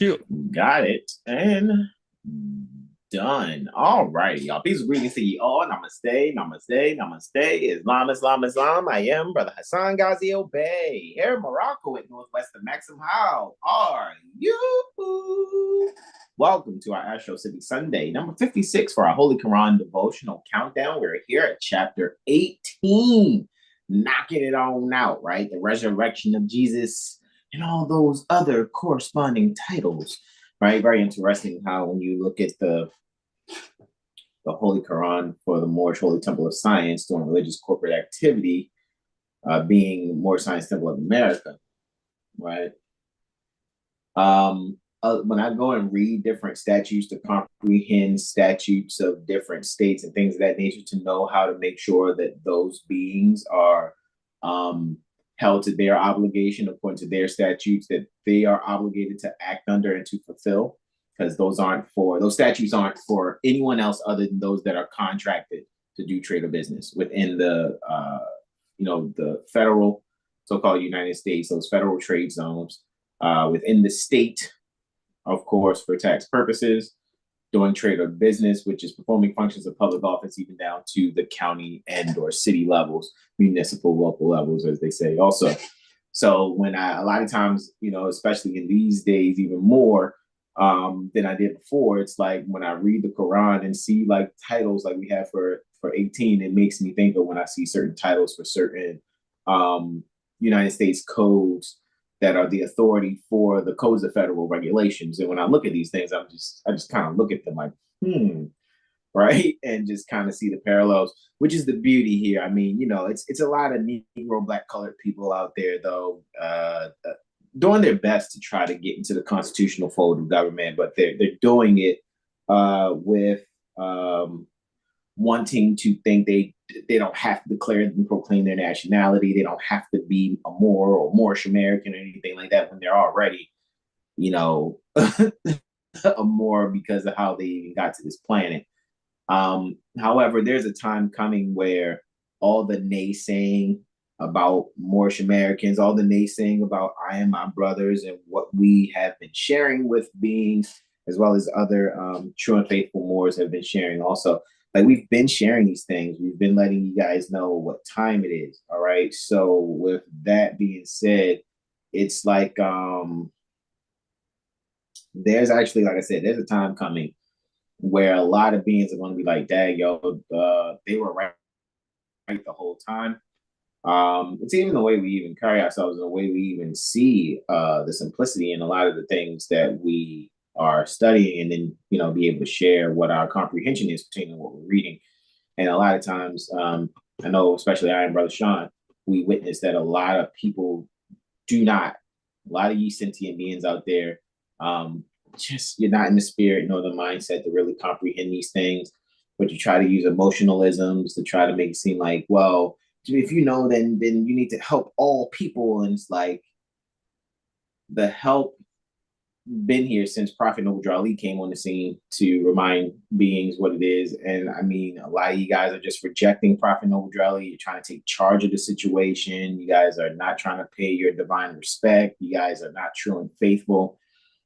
Got it. And done. All right, y'all. Peace and greetings to you all. Namaste, namaste, namaste. Islam, Islam, Islam. I am Brother Hasan Ghaziel Bey, here in Morocco at Northwest of Maxim. How are you? Welcome to our AstroCivics Sunday, number 56 for our Holy Koran Devotional Countdown. We're here at chapter 18, knocking it on out, right? The resurrection of Jesus and all those other corresponding titles, right? Very interesting how when you look at the Holy Quran for the Moorish Holy Temple of Science doing religious corporate activity, being Moor Science Temple of America, right? When I go and read different statutes to comprehend statutes of different states and things of that nature, to know how to make sure that those beings are held to their obligation according to their statutes that they are obligated to act under and to fulfill, because those statutes aren't for anyone else other than those that are contracted to do trade or business within the the federal, so-called United States, those federal trade zones, within the state, of course, for tax purposes, doing trade or business, which is performing functions of public office, even down to the county and or city levels, municipal, local levels, as they say also. So when a lot of times, especially in these days, even more than I did before, it's like when I read the Quran and see like titles like we have for 18, it makes me think of when I see certain titles for certain United States codes that are the authority for the codes of federal regulations. And when I look at these things, I just kind of look at them like, right? And just kind of see the parallels, which is the beauty here. I mean, it's a lot of Negro, Black, colored people out there, though, doing their best to try to get into the constitutional fold of government, but they're doing it with wanting to think they don't have to declare and proclaim their nationality. They don't have to be a Moor or Moorish American or anything like that when they're already, a Moor because of how they even got to this planet. However, there's a time coming where all the naysaying about Moorish Americans, all the naysaying about I and my brothers and what we have been sharing with beings, as well as other true and faithful Moors have been sharing also. Like, we've been sharing these things. We've been letting you guys know what time it is. All right. So with that being said, it's like there's actually, like I said, there's a time coming where a lot of beings are going to be like, dang, yo, they were right the whole time. It's even the way we even carry ourselves, and the way we even see the simplicity in a lot of the things that we are studying, and then be able to share what our comprehension is pertaining to what we're reading. And a lot of times, I know, especially I and Brother Sean, we witness that a lot of people do not. A lot of you sentient beings out there, just you're not in the spirit nor the mindset to really comprehend these things, but you try to use emotionalisms to try to make it seem like, well, if then you need to help all people. And it's like, the help been here since Prophet Noble Ali came on the scene to remind beings what it is. And I mean, a lot of you guys are just rejecting Prophet Noble Ali. You're trying to take charge of the situation. You guys are not trying to pay your divine respect. You guys are not true and faithful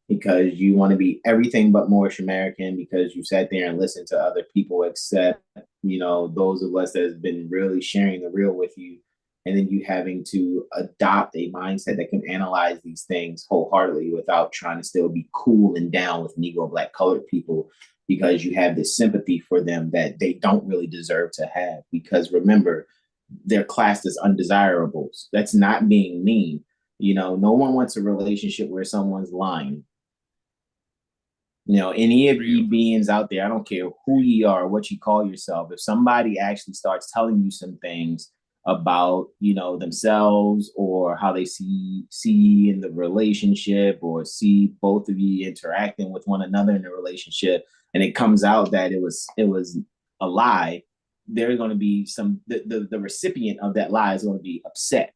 because you want to be everything but Moorish American, because you sat there and listened to other people, except those of us that has been really sharing the real with you. And then you having to adopt a mindset that can analyze these things wholeheartedly without trying to still be cool and down with Negro, Black, colored people, because you have this sympathy for them that they don't really deserve to have. Because remember, they're classed as undesirables. That's not being mean. No one wants a relationship where someone's lying. Any of you beings out there, I don't care who you are, what you call yourself, if somebody actually starts telling you some things about themselves, or how they see in the relationship, or see both of you interacting with one another in a relationship, and it comes out that it was a lie, there's going to be the recipient of that lie is going to be upset.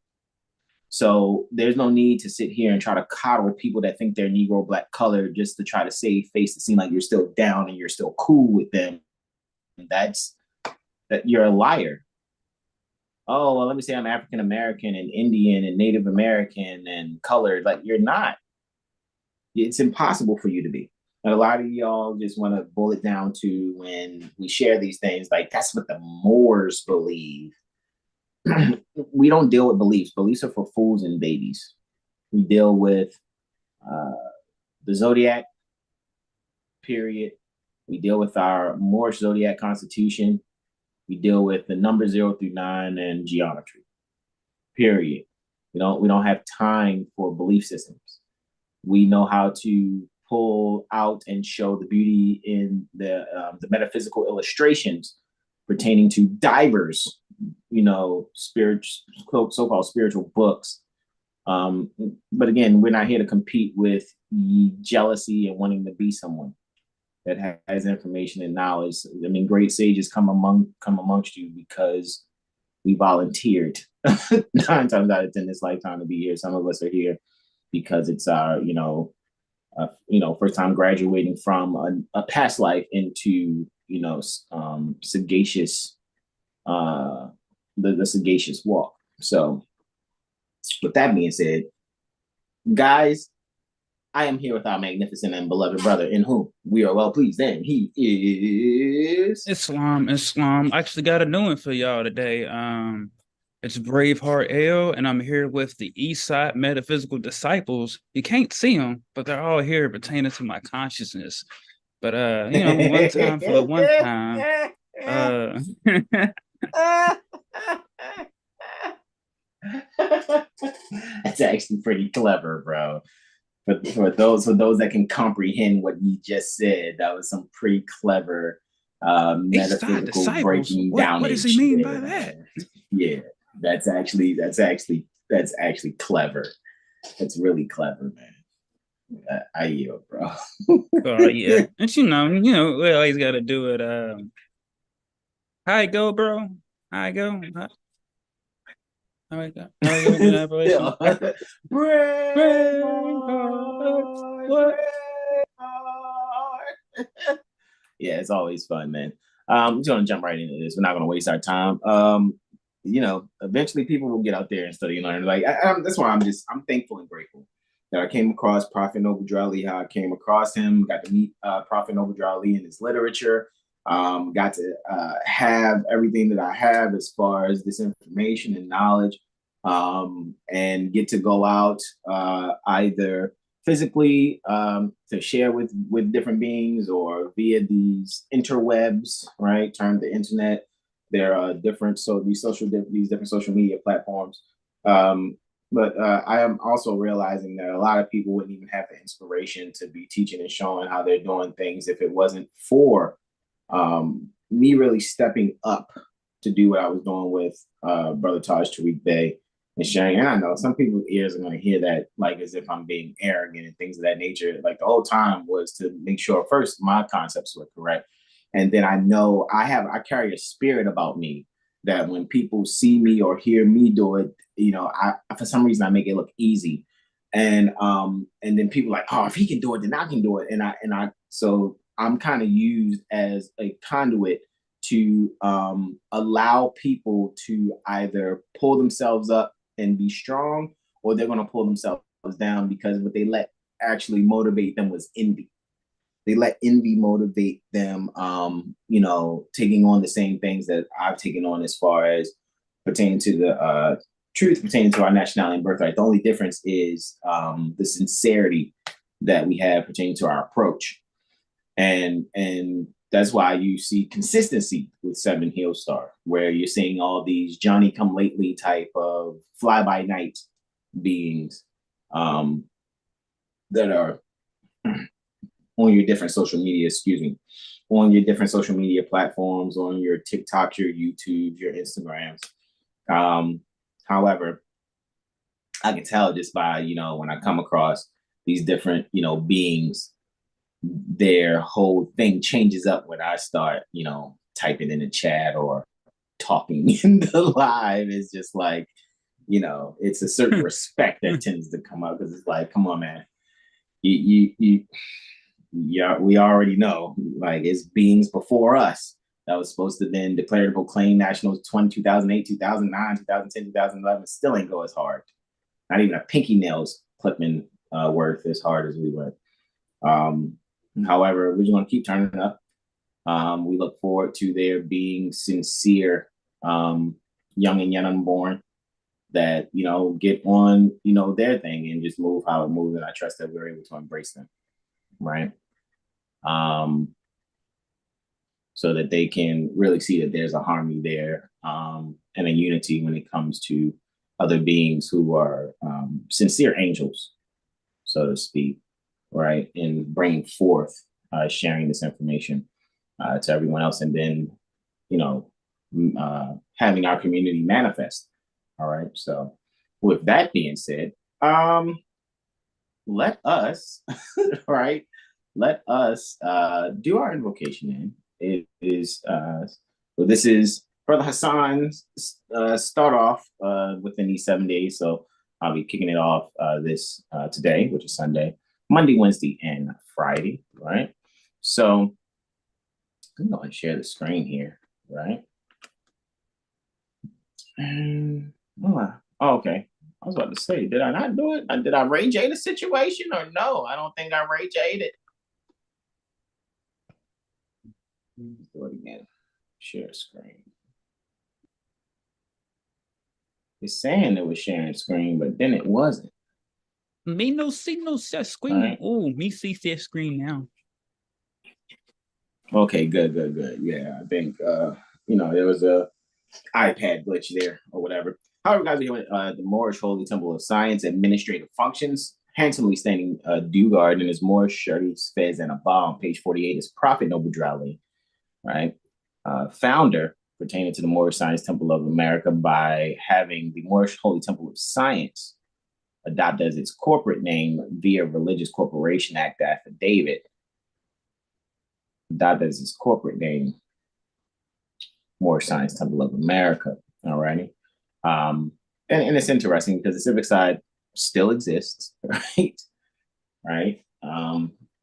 So there's no need to sit here and try to coddle people that think they're Negro, Black, colored, just to try to save face, to seem like you're still down and you're still cool with them. That you're a liar. Oh, well, let me say I'm African American and Indian and Native American and colored. Like, you're not. It's impossible for you to be. And a lot of y'all just want to boil it down to when we share these things, like that's what the Moors believe. We don't deal with beliefs. Beliefs are for fools and babies. We deal with uh, the zodiac, period. We deal with our Moorish zodiac constitution. We deal with the number 0 through 9 and geometry, period. We don't have time for belief systems. We know how to pull out and show the beauty in the metaphysical illustrations pertaining to divers, so-called spiritual books. But again, we're not here to compete with jealousy and wanting to be someone that has information and knowledge. I mean, great sages come amongst you because we volunteered 9 times out of 10 this lifetime to be here. Some of us are here because it's our, first time graduating from a past life into, sagacious, the sagacious walk. So, with that being said, guys, I am here with our magnificent and beloved brother, in whom we are well pleased, and he is Islam. I actually got a new one for y'all today. It's Braveheart L, and I'm here with the Eastside Metaphysical Disciples. You can't see them, but they're all here pertaining to my consciousness. But one time for the one time. That's actually pretty clever, bro. For those that can comprehend what you just said, that was some pretty clever metaphysical breaking down. What does he mean by that? Yeah, that's actually clever. That's really clever, man. I yield, bro. Oh yeah, and we always got to do it. How it go, bro? How it go? How it go? How it go? Yeah, it's always fun, man. We're just gonna jump right into this. We're not gonna waste our time. Eventually people will get out there and study and learn. Like that's why I'm thankful and grateful that I came across Prophet Noble Drew Ali, how I came across him, got to meet Prophet Noble Drew Ali and his literature, got to have everything that I have as far as this information and knowledge, and get to go out either physically to share with different beings or via these interwebs, right? Termed the internet. There are these different social media platforms. But I am also realizing that a lot of people wouldn't even have the inspiration to be teaching and showing how they're doing things if it wasn't for me really stepping up to do what I was doing with Brother Tariq Bey and sharing. And I know some people's ears are going to hear that like as if I'm being arrogant and things of that nature. Like the whole time was to make sure first my concepts were correct. And then I know I carry a spirit about me that when people see me or hear me do it, I for some reason I make it look easy. And then people are like, oh, if he can do it, then I can do it. So I'm kind of used as a conduit to allow people to either pull themselves up and be strong, or they're going to pull themselves down because what they let actually motivate them was envy. They let envy motivate them, taking on the same things that I've taken on as far as pertaining to the truth pertaining to our nationality and birthright. The only difference is the sincerity that we have pertaining to our approach. And that's why you see consistency with Seven Heel Star, where you're seeing all these Johnny come lately type of fly by night beings that are on your different social media, on your different social media platforms, on your TikToks, your YouTubes, your Instagrams. However, I can tell just by, when I come across these different, beings, their whole thing changes up when I start, typing in the chat or talking in the live. It's just like, it's a certain respect that tends to come up because it's like, come on, man. Yeah, we already know, like it's beings before us that was supposed to then declare to proclaim nationals 2008, 2009, 2010, 2011, still ain't go as hard. Not even a pinky nails clipping worth as hard as we went. However, we're just going to keep turning up. We look forward to there being sincere young and unborn that, you know, get on, you know, their thing and just move how it moves. And I trust that we're able to embrace them, right? So that they can really see that there's a harmony there and a unity when it comes to other beings who are sincere angels, so to speak, right? And bringing forth, sharing this information to everyone else, and then, you know, having our community manifest. All right. So with that being said, let us, right, let us do our invocation in. It is so this is Brother Hasan's start off within these 7 days. So I'll be kicking it off this today, which is Sunday, Monday, Wednesday, and Friday, right? So I'm going to share the screen here, right? And oh, okay. I was about to say, did I not do it? Did I Ray J the situation or no? I don't think I Ray J'd it. Do it again. Share screen. It's saying it was sharing screen, but then it wasn't. Me no see no set screen. Right. Oh, me see set screen now. Okay, good. Yeah, I think you know, there was a iPad glitch there or whatever. However, guys, we're doing the Moorish Holy Temple of Science administrative functions. Handsomely standing due guard in his Moorish shirts, fez, and a bar on page 48 is Prophet Noble Drowley, right? Founder pertaining to the Moorish Science Temple of America by having the Moorish Holy Temple of Science adopted as its corporate name via Religious Corporation Act affidavit. Adopted as its corporate name, Moorish Science Temple of America. Alrighty. And it's interesting because the civic side still exists, right? Right.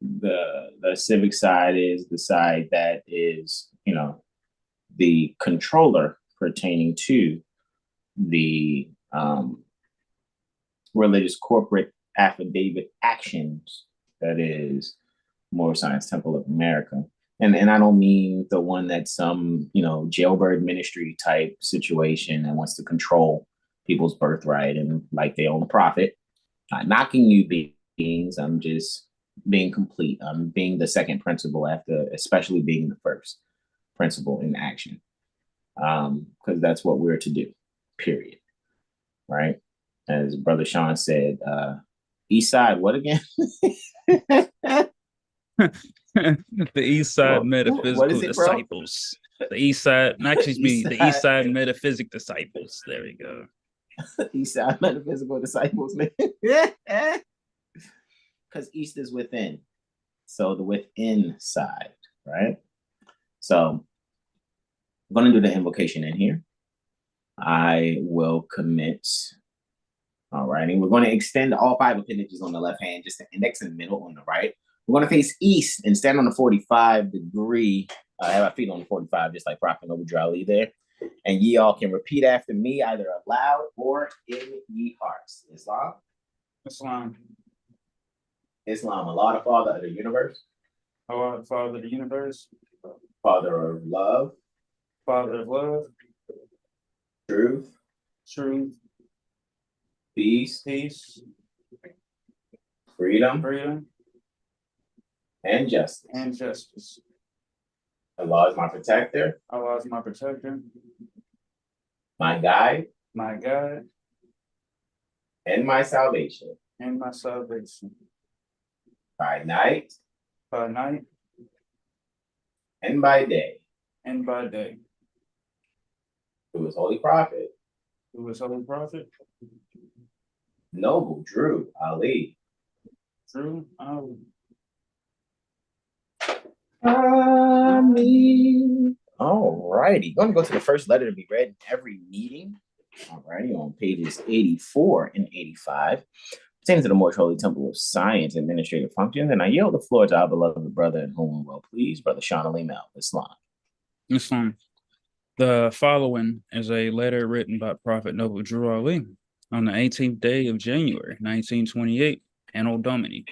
The civic side is the side that is, you know, the controller pertaining to the religious corporate affidavit actions, that is Moorish Science Temple of America. And I don't mean the one that's some, you know, jailbird ministry type situation that wants to control people's birthright and like they own the prophet. Not knocking you beings. I'm just being complete. I'm being the second principle after, especially being the first principle in action. Because that's what we're to do, period. Right? As Brother Sean said, East Side, what again? The East Side Metaphysical Disciples. The East Side, actually be the East Side Metaphysic Disciples. There we go. East Side Metaphysical Disciples, man. Because East is within. So the within side, right? So I'm going to do the invocation in here. I will commit. All right. And we're going to extend all 5 appendages on the left hand, just the index in the middle on the right. We're going to face east and stand on the 45-degree. I have my feet on the 45, just like Prophet Noble Drowley there. And ye all can repeat after me, either aloud or in ye hearts. Islam. Islam. Islam, Allah, the Father of the universe. Allah, the Father of the universe. Father of love. Father of love. Truth. Truth. Peace. Peace. Freedom. Freedom. And justice. And justice. Allah is my protector. Allah is my protector. My guide. My guide. And my salvation. And my salvation. By night. By night. And by day. And by day. Through his holy prophet. Through his holy prophet. Noble Drew Ali. Drew Ali. All righty. Going to go to the first letter to be read in every meeting. All righty. On pages 84 and 85. Pertaining to the Moorish Holy Temple of Science administrative functions. And I yield the floor to our beloved brother in whom well pleased, Brother Sean Ali Mel, Islam. Islam. The following is a letter written by Prophet Noble Drew Ali on the 18th day of January, 1928, Anno Domini.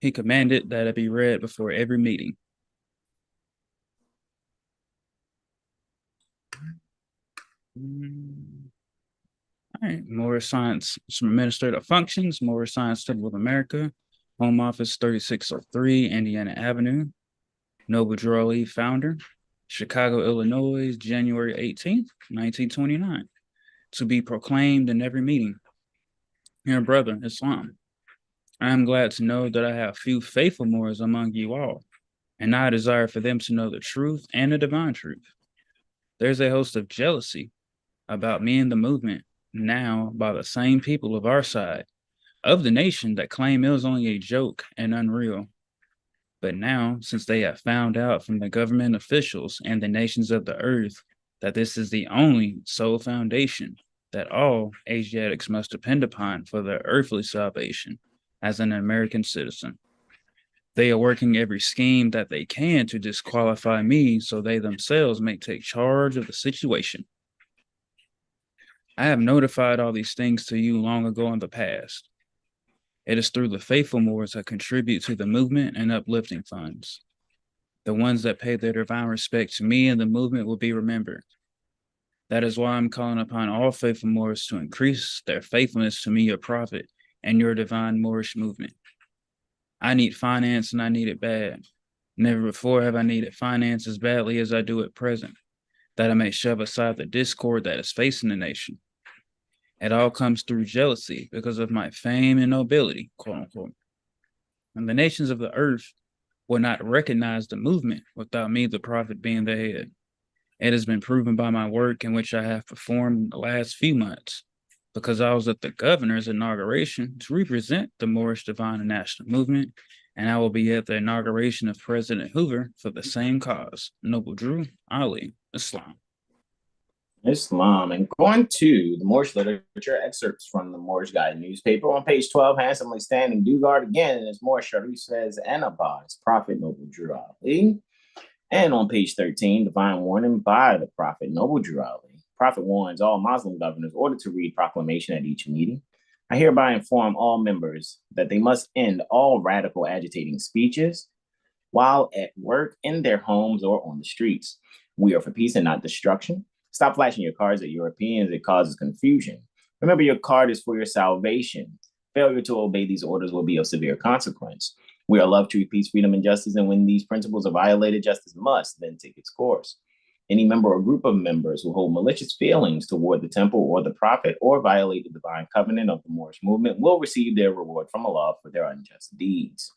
He commanded that it be read before every meeting. All right, Moor Science, some administrative functions, Moor Science Temple of America, Home Office 3603, Indiana Avenue, Noble Drew Ali, founder, Chicago, Illinois, January 18th, 1929. To be proclaimed in every meeting. Here, brother, Islam. I am glad to know that I have few faithful Moors among you all, and I desire for them to know the truth and the divine truth. There's a host of jealousy about me and the movement now by the same people of our side of the nation that claim it was only a joke and unreal. But now, since they have found out from the government officials and the nations of the earth that this is the only sole foundation that all Asiatics must depend upon for their earthly salvation as an American citizen, they are working every scheme that they can to disqualify me so they themselves may take charge of the situation. I have notified all these things to you long ago in the past. It is through the faithful Moors that contribute to the movement and uplifting funds. The ones that pay their divine respect to me and the movement will be remembered. That is why I'm calling upon all faithful Moors to increase their faithfulness to me, your prophet, and your divine Moorish movement. I need finance and I need it bad. Never before have I needed finance as badly as I do at present, that I may shove aside the discord that is facing the nation. It all comes through jealousy because of my fame and nobility, quote unquote. And the nations of the earth will not recognize the movement without me, the prophet, being the head. It has been proven by my work in which I have performed in the last few months, because I was at the governor's inauguration to represent the Moorish Divine and National Movement, and I will be at the inauguration of President Hoover for the same cause. Noble Drew Ali, Islam. Islam. And going to the Moorish literature, excerpts from the Moorish Guide newspaper. On page 12, handsomely standing due guard again, as Moor Sharif says, Anabas, Prophet Noble Drew Ali. And on page 13, divine warning by the Prophet Noble Drew Ali. Prophet warns all Muslim governors ordered to read proclamation at each meeting. I hereby inform all members that they must end all radical agitating speeches while at work, in their homes, or on the streets. We are for peace and not destruction. Stop flashing your cards at Europeans. It causes confusion. Remember, your card is for your salvation. Failure to obey these orders will be of severe consequence. We are love, truth, peace, freedom, and justice, and when these principles are violated, justice must then take its course. Any member or group of members who hold malicious feelings toward the temple or the prophet or violate the divine covenant of the Moorish movement will receive their reward from Allah for their unjust deeds.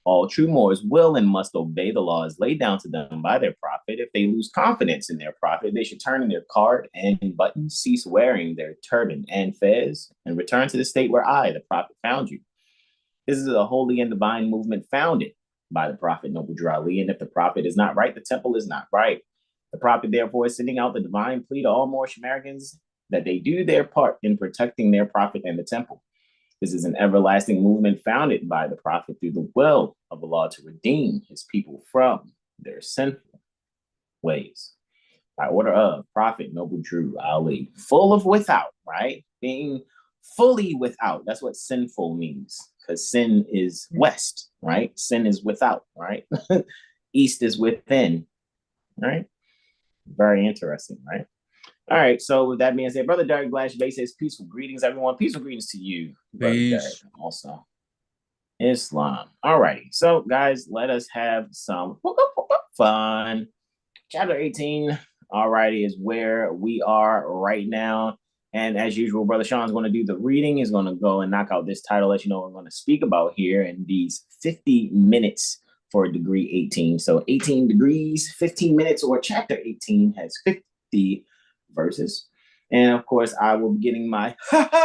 All true Moors will and must obey the laws laid down to them by their prophet. If they lose confidence in their prophet, they should turn in their card and buttons, cease wearing their turban and fez, and return to the state where I, the prophet, found you. This is a holy and divine movement founded by the prophet Noble Drew Ali, and if the prophet is not right, the temple is not right. The prophet, therefore, is sending out the divine plea to all Moorish Americans that they do their part in protecting their prophet and the temple. This is an everlasting movement founded by the prophet through the will of Allah to redeem his people from their sinful ways. By order of Prophet Noble Drew Ali, full of without, right? Being fully without. That's what sinful means, because sin is west, right? Sin is without, right? East is within, right? Very interesting, right? All right, so with that being said, Brother Derek Blash Bay says, peaceful greetings, everyone. Peaceful greetings to you, Brother Derek, also. Islam. All righty, so guys, let us have some fun. Chapter 18, all righty, is where we are right now. And as usual, Brother Sean's going to do the reading. He's going to go and knock out this title, let you know what we're going to speak about here in these 50 minutes for degree 18. So 18 degrees, 15 minutes, or chapter 18 has 50 verses. And of course, I will be getting my serious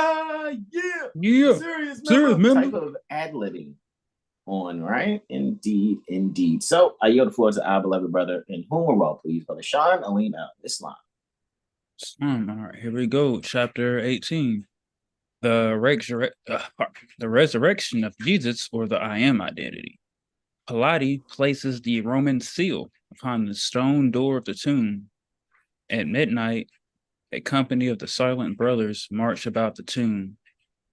type of ad-libbing on, right? Indeed. So I yield the floor to our beloved brother, in whom we're well pleased, Brother Sean Alim Islam. All right, here we go. Chapter 18. The resurrection of Jesus, or the I Am identity. Pilate places the Roman seal upon the stone door of the tomb. At midnight, a company of the Silent Brothers march about the tomb.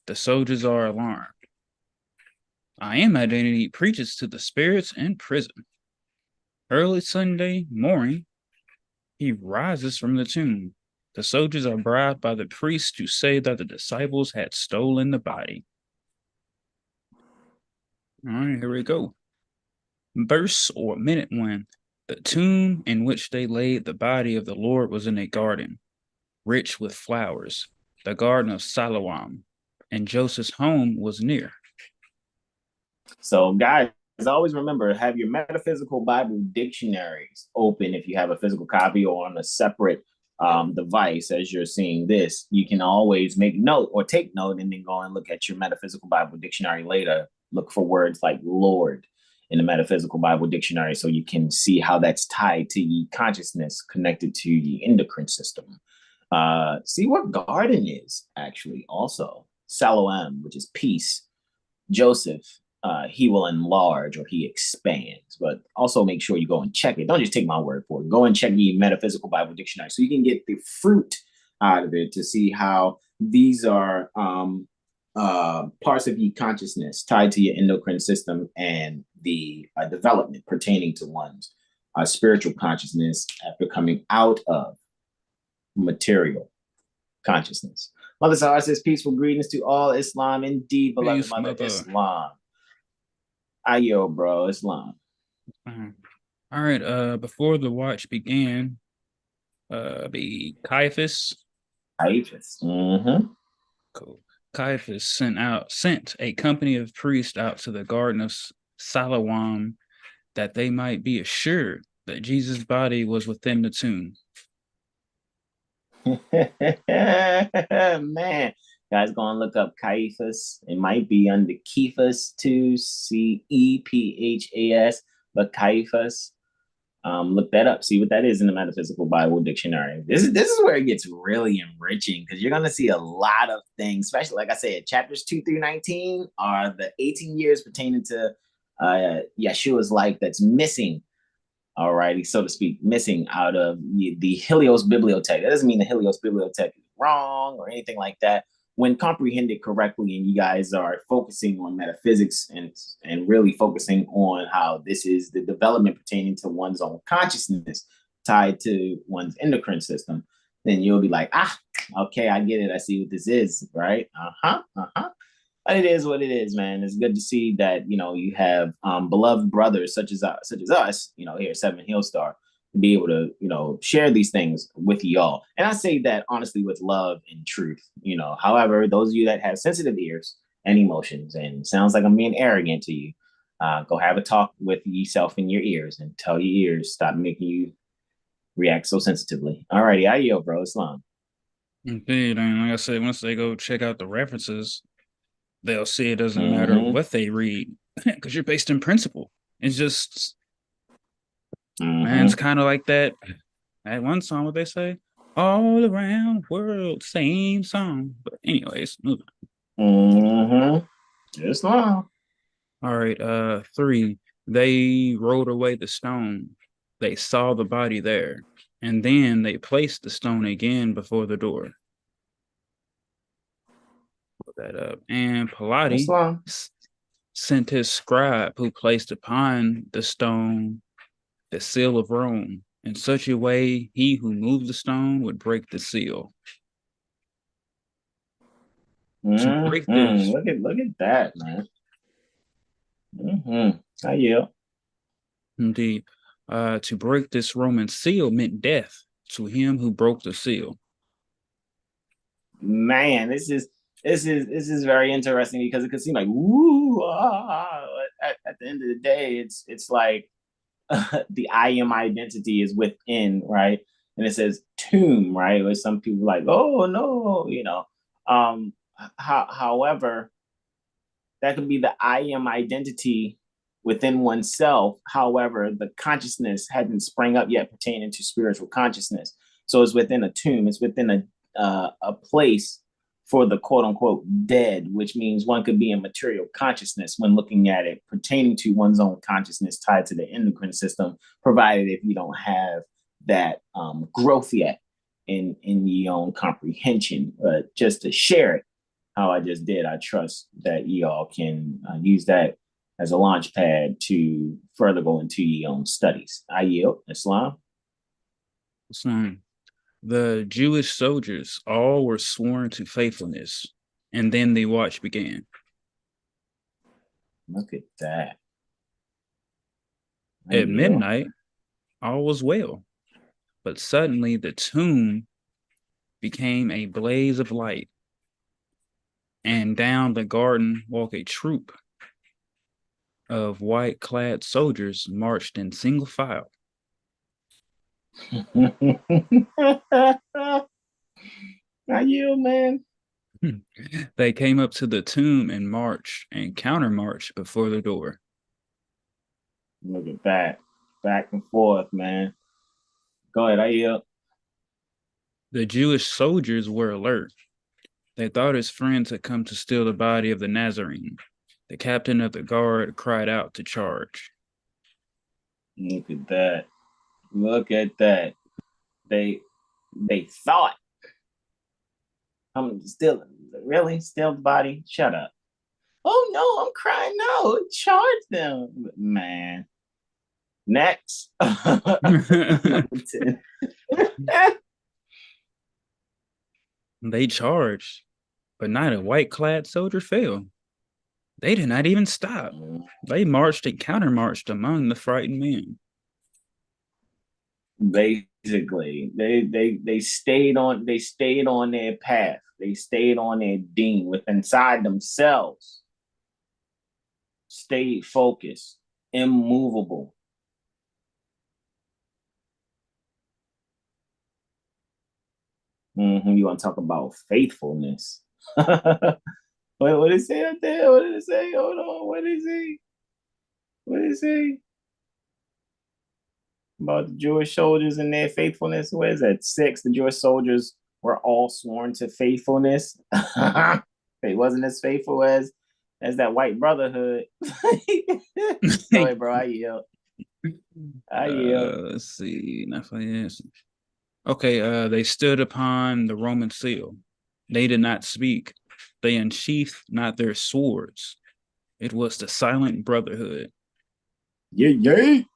The soldiers are alarmed. I Am Identity preaches to the spirits in prison. Early Sunday morning, he rises from the tomb. The soldiers are bribed by the priest to say that the disciples had stolen the body. All right, here we go. Verse or minute one. The tomb in which they laid the body of the Lord was in a garden, rich with flowers, the garden of Siloam, and Joseph's home was near. So, guys, always remember, have your metaphysical Bible dictionaries open if you have a physical copy or on a separate device as you're seeing this. You can always make note or take note and then go and look at your metaphysical Bible dictionary later. Look for words like Lord in the metaphysical Bible dictionary so you can see how that's tied to the consciousness connected to the endocrine system. See what garden is actually also. Siloam, which is peace. Joseph, he will enlarge or he expands. But also make sure you go and check it. Don't just take my word for it. Go and check the Metaphysical Bible Dictionary so you can get the fruit out of it to see how these are parts of your consciousness tied to your endocrine system and the development pertaining to one's spiritual consciousness after coming out of material consciousness. Mother Sarah says, peaceful greetings to all Islam. Indeed, beloved Peace, Mother mother. Islam. Ayo, bro, Islam. All right, before the watch began, be Caiaphas. Caiaphas. Mm-hmm. Cool. Caiaphas sent a company of priests out to the garden of Siloam that they might be assured that Jesus' body was within the tomb. Man, guys, go and look up Caiaphas. It might be under Cephas too, Cephas, but Caiaphas. Look that up. See what that is in the Metaphysical Bible Dictionary. This is where it gets really enriching because you're gonna see a lot of things, especially like I said, chapters 2 through 19 are the 18 years pertaining to Yeshua's life that's missing. Alrighty, so to speak, missing out of the Helios Bibliothek. That doesn't mean the Helios Bibliothek is wrong or anything like that. When comprehended correctly, and you guys are focusing on metaphysics and really focusing on how this is the development pertaining to one's own consciousness tied to one's endocrine system, then you'll be like, okay, I get it. I see what this is, right? But it is what it is, man. It's good to see that you have beloved brothers such as us, here at Seven Hill Star, to be able to share these things with y'all. And I say that honestly with love and truth. However, those of you that have sensitive ears and emotions, and sounds like I'm being arrogant to you, go have a talk with yourself in your ears and tell your ears stop making you react so sensitively. Alrighty, ayo, bro, Islam. Indeed, and like I said, once they go check out the references, they'll see it doesn't matter what they read because you're based in principle. It's just, man, it's kind of like that one song, what they say, all around world, same song. But anyways, moving on. Islam. All right, 3, they rolled away the stone. They saw the body there, and then they placed the stone again before the door. Put that up. And Pilates sent his scribe who placed upon the stone the seal of Rome. In such a way, he who moved the stone would break the seal. To break this, look at that, man. I yield. Indeed. To break this Roman seal meant death to him who broke the seal. Man, this is very interesting because it could seem like woo. At the end of the day, it's like the I am identity is within, right? And it says tomb, right? Where some people are like, oh no, however, that could be the I am identity within oneself. However, the consciousness hadn't sprang up yet pertaining to spiritual consciousness. So it's within a tomb. It's within a place for the quote unquote dead, which means one could be in material consciousness when looking at it pertaining to one's own consciousness tied to the endocrine system, provided if you don't have that growth yet in your own comprehension. But just to share it how I just did, I trust that y'all can use that as a launch pad to further go into your own studies. I yield. Islam. The Jewish soldiers all were sworn to faithfulness, and then the watch began. Look at that. At midnight, all was well, but suddenly the tomb became a blaze of light, and down the garden walked a troop of white-clad soldiers marched in single file. I yield, man. They came up to the tomb and marched and counter-marched before the door. Look at that. Back and forth, man. Go ahead, I yield. The Jewish soldiers were alert. They thought his friends had come to steal the body of the Nazarene. The captain of the guard cried out to charge. Look at that. Look at that. They thought. I'm still really steal the body. Shut up. Oh no, I'm crying. No, charge them, man. Next. They charged, but not a white-clad soldier fell. They did not even stop. They marched and counter-marched among the frightened men. Basically, they stayed on their path. They stayed on their deen within inside themselves. Stayed focused, immovable. You want to talk about faithfulness? What did it say out there? What did it say? Hold on. What did it say? What did it say? About the Jewish soldiers and their faithfulness. What is that? 6. The Jewish soldiers were all sworn to faithfulness. They wasn't as faithful as that white brotherhood. Go ahead, bro. I yield. Let's see. Okay, they stood upon the Roman seal. They did not speak. They unsheathed not their swords. It was the silent brotherhood. Yay.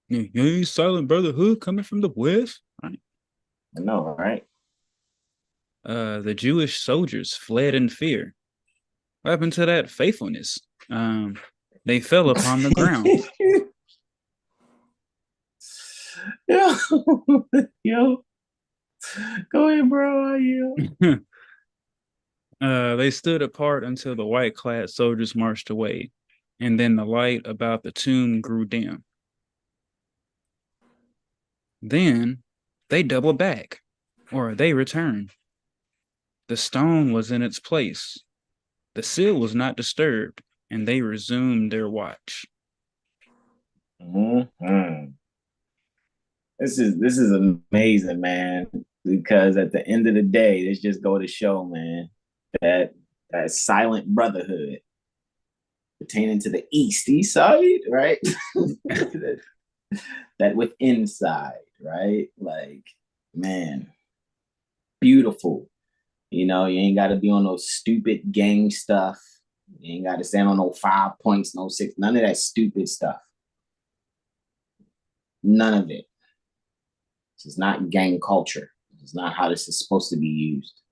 Yay, silent brotherhood coming from the west. Right? I know, right? The Jewish soldiers fled in fear. What happened to that faithfulness? They fell upon the ground. Yo. Go ahead, bro. They stood apart until the white-clad soldiers marched away, and then the light about the tomb grew dim. Then they doubled back, or they returned. The stone was in its place. The seal was not disturbed, and they resumed their watch. This is amazing, man. Because at the end of the day, this just go to show, man, that silent brotherhood pertaining to the east side, right? that within side, right? Like, man, beautiful. You know, you ain't got to be on no stupid gang stuff. You ain't got to stand on no 5 points, no 6, none of that stupid stuff. None of it. This is not gang culture. This is not how this is supposed to be used.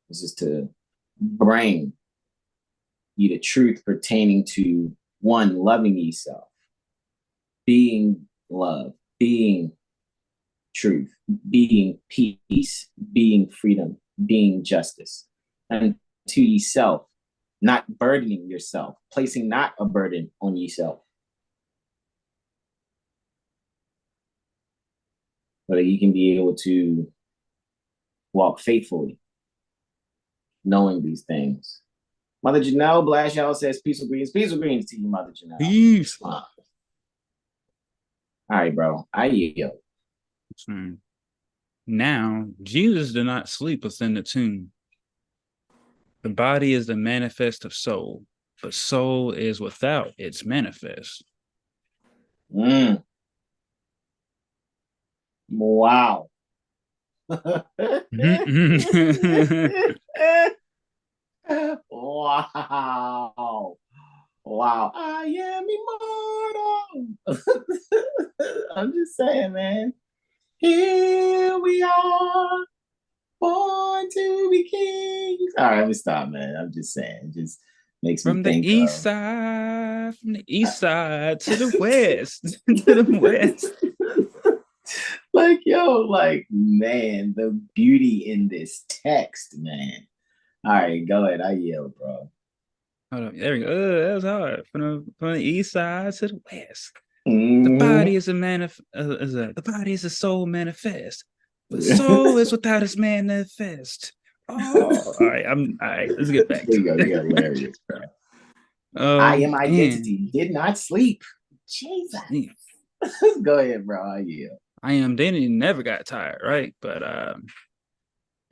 This is to bring you the truth pertaining to, one, loving yourself, being love, being truth, being peace, being freedom, being justice, and to yourself, not burdening yourself, placing not a burden on yourself. But you can be able to walk faithfully, knowing these things. Mother Janelle Blashow says, peaceful greetings. Peaceful greetings to you, Mother Janelle. Peace. All right, bro. I yield. Now, Jesus did not sleep within the tomb. The body is the manifest of soul, but soul is without its manifest. Wow. Wow. Wow, I am immortal. I'm just saying, man. Here we are, born to be kings. All right, let me stop, man. I'm just saying, it just makes me From the think east of side, from the east side to the west, to the west. like, yo, like, man, the beauty in this text, man. All right, go ahead. I yell, bro. Hold on, there we go. That was hard. From the east side to the west. The Mm-hmm. body is the body is a soul manifest, but soul is without its manifest. Oh, all right. All right. Let's get back There to you go. You're it. hilarious, bro. I am And identity. Did not sleep. Jesus. Go ahead, bro. I yell. I am identity never got tired, right? But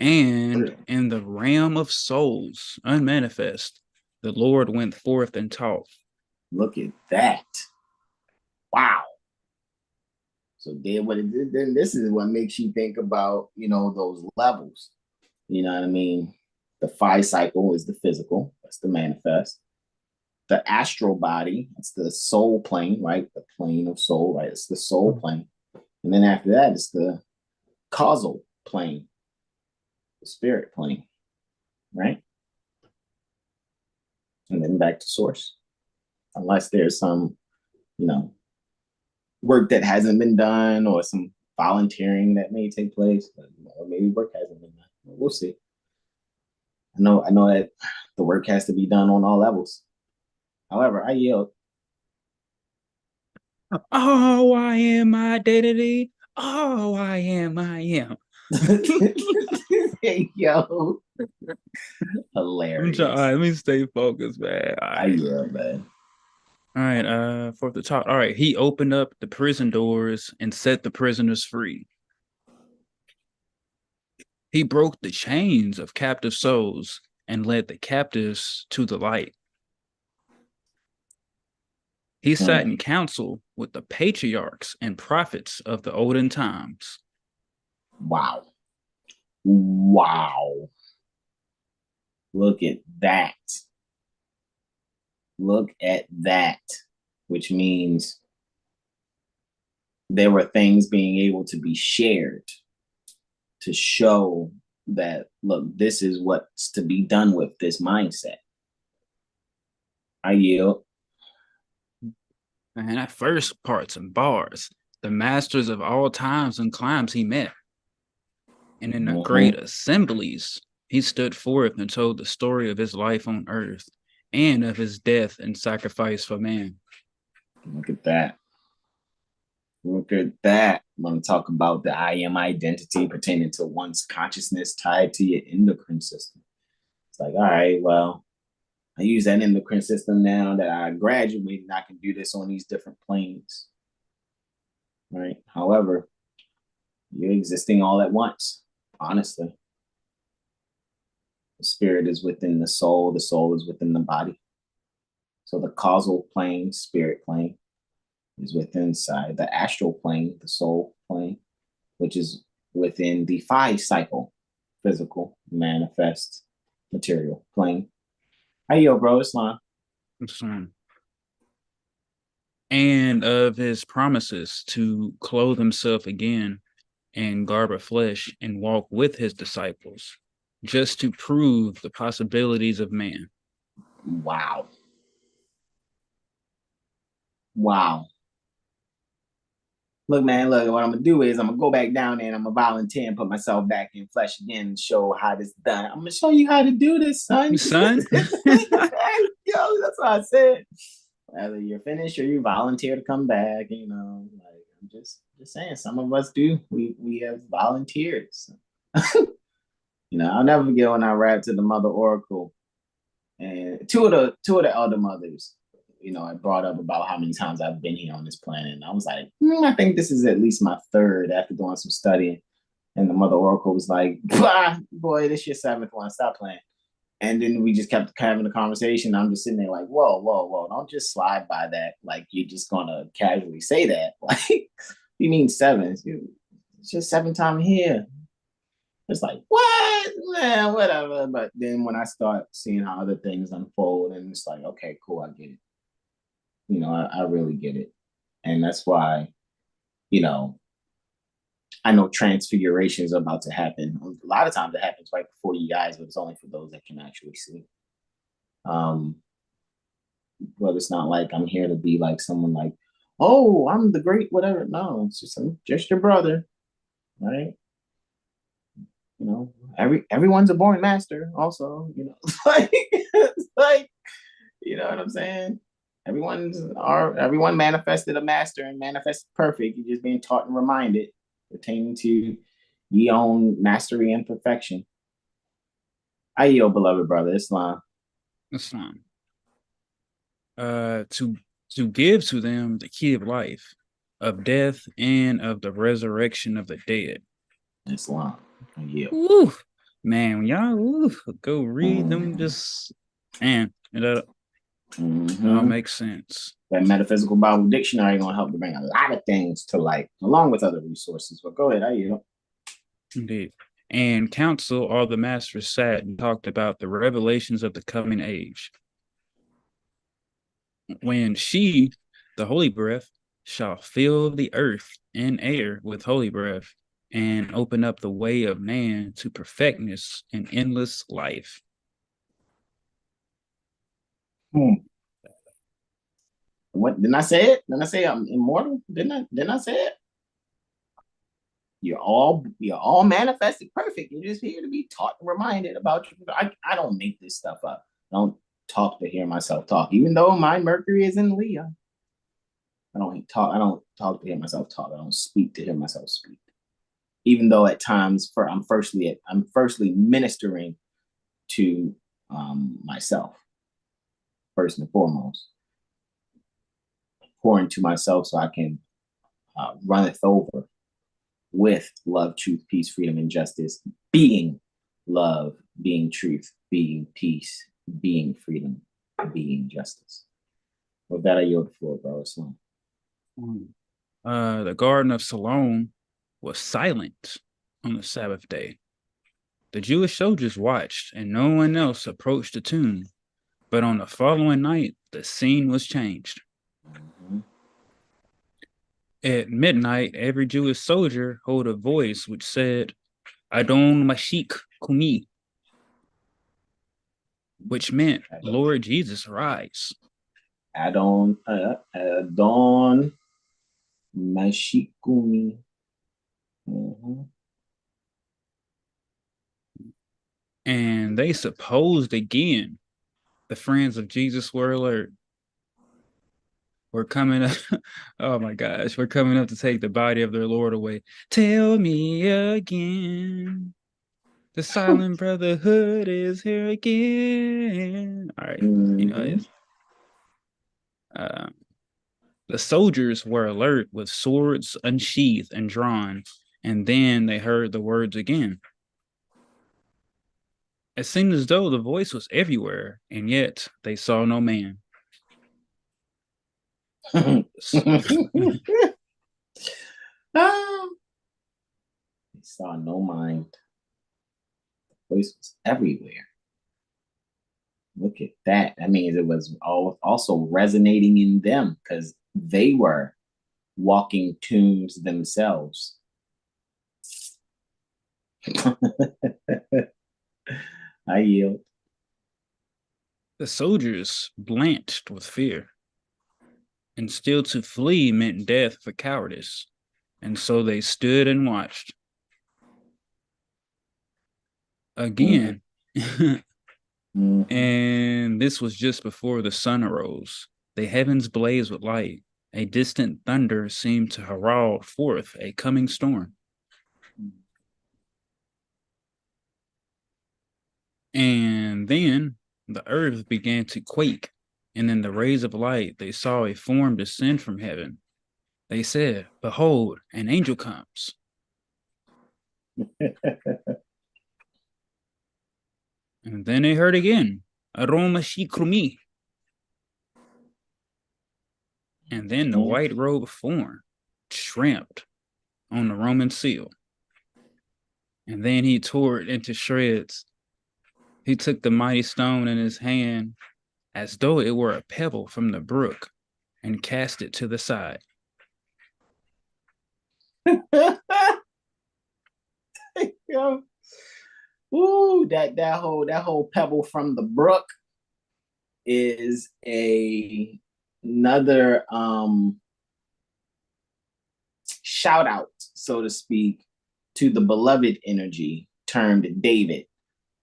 and in the realm of souls, unmanifest, the Lord went forth and taught. Look at that. Wow. So then what it did, then this is what makes you think about, those levels. You know what I mean? The phi cycle is the physical, that's the manifest. The astral body, that's the soul plane, right? The plane of soul, right? It's the soul plane. And then after that, it's the causal plane, the spirit plane, right? And then back to source. Unless there's some, work that hasn't been done or some volunteering that may take place, or maybe work hasn't been done. We'll see. I know that the work has to be done on all levels. However, I yield. Oh, I am my identity. Oh, I am. Hey, yo. Hilarious. All right, let me stay focused, man. All right. I yield, man. All right, for the talk. All right, he opened up the prison doors and set the prisoners free. He broke the chains of captive souls and led the captives to the light. He sat in council with the patriarchs and prophets of the olden times. Wow. Wow. Look at that. Look at that. Which means there were things being able to be shared to show that, look, this is what's to be done with this mindset. I yield. And at first, parts and bars, the masters of all times and climes he met. And in the great assemblies, he stood forth and told the story of his life on earth and of his death and sacrifice for man. Look at that. Look at that. I'm going to talk about the I am identity pertaining to one's consciousness tied to your endocrine system. It's like, all right, well, I use that endocrine system now that I graduated and I can do this on these different planes. Right? However, you're existing all at once, honestly. The spirit is within the soul is within the body. So the causal plane, spirit plane, is within inside the astral plane, the soul plane, which is within the phi cycle, physical, manifest, material plane. Hey, yo, bro, Islam. And of his promises to clothe himself again in garb of flesh and walk with his disciples, just to prove the possibilities of man. Wow. Wow. Look, man, look, what I'm going to do is I'm going to go back down there and I'm going to volunteer and put myself back in flesh again and show how this is done. I'm going to show you how to do this, son. Son? Yo, that's what I said. Whether you're finished or you volunteer to come back, like I'm just saying, some of us do. We have volunteered. So. I'll never forget when I rapped to the Mother Oracle, and two of the elder mothers, I brought up about how many times I've been here on this planet, and I was like, I think this is at least my third after doing some studying. And the Mother Oracle was like, boy, this is your seventh one. Stop playing. And then we just kept having a conversation. I'm just sitting there like, whoa. Don't just slide by that. Like, you're just going to casually say that. Like, you mean seven? It's just 7 times here. It's like, what? Man, whatever. But then when I start seeing how other things unfold, and it's like, okay, cool, I get it. I really get it. And that's why, you know, I know transfiguration is about to happen. A lot of times it happens right before you guys, but it's only for those that can actually see. Um, but it's not like I'm here to be like someone like, oh, I'm the great whatever. No, it's just I'm just your brother, right? Everyone's a born master. Also, like you know what I'm saying. Everyone manifested a master and manifested perfect. You're just being taught and reminded pertaining to ye own mastery and perfection. I yield, beloved brother Islam. Islam. To give to them the key of life, of death, and of the resurrection of the dead. Islam. I yield. Woo, man, when y'all go read them, just man, it all makes sense. That Metaphysical Bible Dictionary is going to help to bring a lot of things to light, along with other resources. But go ahead, I yield. Indeed. And council, all the masters sat and talked about the revelations of the coming age. When she, the holy breath, shall fill the earth and air with holy breath and open up the way of man to perfectness and endless life. What didn't I say it? Didn't I say I'm immortal? Didn't I say it? You're all manifested perfect. You're just here to be taught and reminded about you. I don't make this stuff up. I don't talk to hear myself talk. Even though my Mercury is in Leo, I don't talk to hear myself talk. I don't speak to hear myself speak. Even though at times I'm firstly ministering to myself first and foremost, pour into myself so I can runneth over with love, truth, peace, freedom, and justice, being love, being truth, being peace, being freedom, being justice. With that, I yield the floor, bro. Islam. The Garden of Siloam was silent on the Sabbath day. The Jewish soldiers watched, and no one else approached the tomb. But on the following night, the scene was changed. At midnight, every Jewish soldier heard a voice which said, Adon Mashik Kumi, which meant, Lord Jesus, rise. Adon Mashik Kumi. And they supposed again the friends of Jesus were alert. We're coming up. Oh my gosh, we're coming up to take the body of their Lord away. Tell me again. The silent brotherhood is here again. All right. The soldiers were alert with swords unsheathed and drawn, and then they heard the words again. It seemed as though the voice was everywhere, and yet they saw no man. They saw no mind. The voice was everywhere. Look at that. That means it was also resonating in them because they were walking tombs themselves. I yield. The soldiers blanched with fear, and still to flee meant death for cowardice, and so they stood and watched. Again, and this was just before the sun arose. The heavens blazed with light. A distant thunder seemed to herald forth a coming storm. And then the earth began to quake, and in the rays of light they saw a form descend from heaven. They said, Behold, an angel comes. And then they heard again, Aroma Shikrumi. And then the white robe form tramped on the Roman seal. And then he tore it into shreds. He took the mighty stone in his hand as though it were a pebble from the brook, and cast it to the side. Yo. Ooh, that whole pebble from the brook is another shout out, so to speak, to the beloved energy termed David,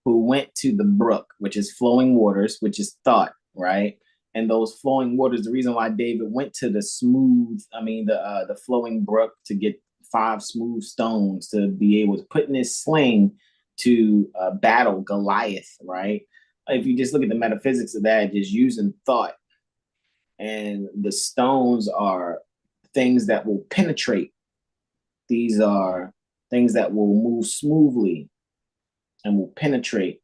who went to the brook, which is flowing waters, which is thought, right? And those flowing waters, the reason why David went to the the flowing brook to get 5 smooth stones to be able to put in his sling to battle Goliath, right? If you just look at the metaphysics of that, just using thought, and the stones are things that will penetrate. These are things that will move smoothly and will penetrate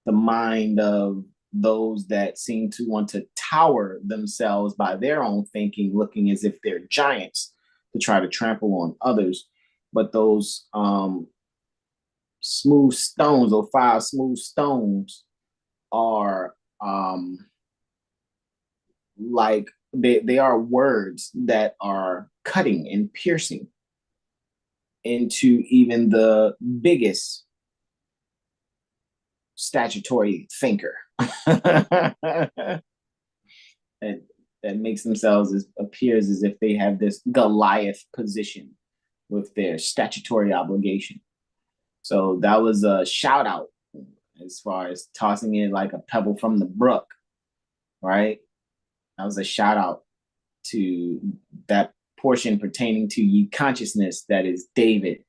the mind of those that seem to want to tower themselves by their own thinking, looking as if they're giants to try to trample on others. But those smooth stones, or 5 smooth stones, are like they are words that are cutting and piercing into even the biggest statutory thinker. that makes themselves appears as if they have this Goliath position with their statutory obligation. So that was a shout out as far as tossing it like a pebble from the brook, right? That was a shout out to that portion pertaining to ye consciousness that is David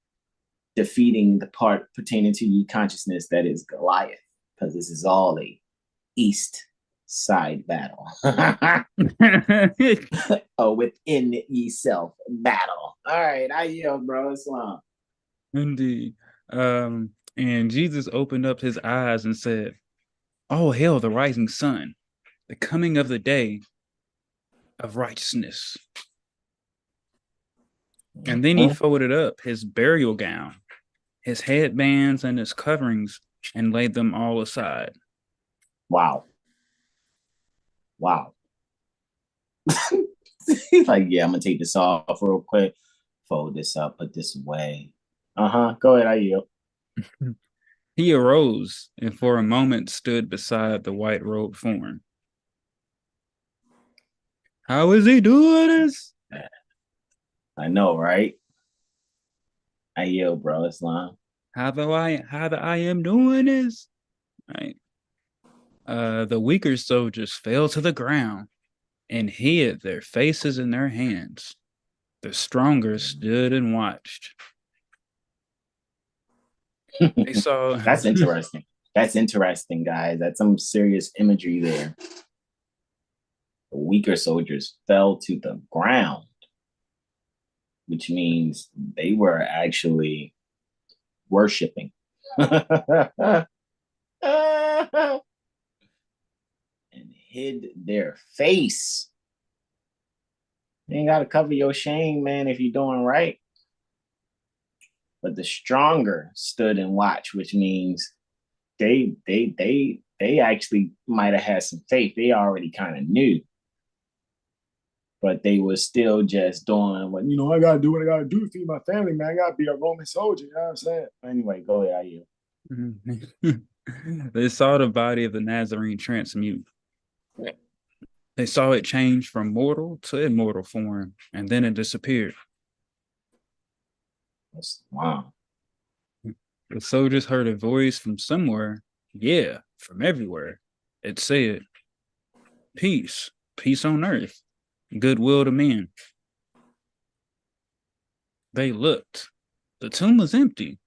defeating the part pertaining to ye consciousness that is Goliath, because this is all a east side battle. Oh, within ye self battle. All right, I yield, bro. Islam. Indeed. And Jesus opened up his eyes and said, "Oh, hail the rising sun, the coming of the day of righteousness." And then he folded up his burial gown, his headbands, and his coverings, and laid them all aside. Wow. Wow. He's like, yeah, I'm going to take this off real quick, fold this up, put this away. Go ahead, I yield. He arose and for a moment stood beside the white-robed form. How is he doing this? I know, right? I yield, bro. Islam. How the I am doing this? Right. The weaker soldiers fell to the ground and hid their faces in their hands. The stronger stood and watched. They saw. That's interesting. That's interesting, guys. That's some serious imagery there. The weaker soldiers fell to the ground, which means they were actually worshiping. And hid their face. You ain't got to cover your shame, man, if you're doing right. But the stronger stood and watched, which means they actually might have had some faith. They already kind of knew. But they were still just doing what, I got to do what I got to do to feed my family, man. I got to be a Roman soldier, you know what I'm saying? Anyway, go ahead, you. They saw the body of the Nazarene transmute. They saw it change from mortal to immortal form, and then it disappeared. Wow. The soldiers heard a voice from somewhere, from everywhere. It said, "Peace, peace on earth, goodwill to men." They looked. The tomb was empty,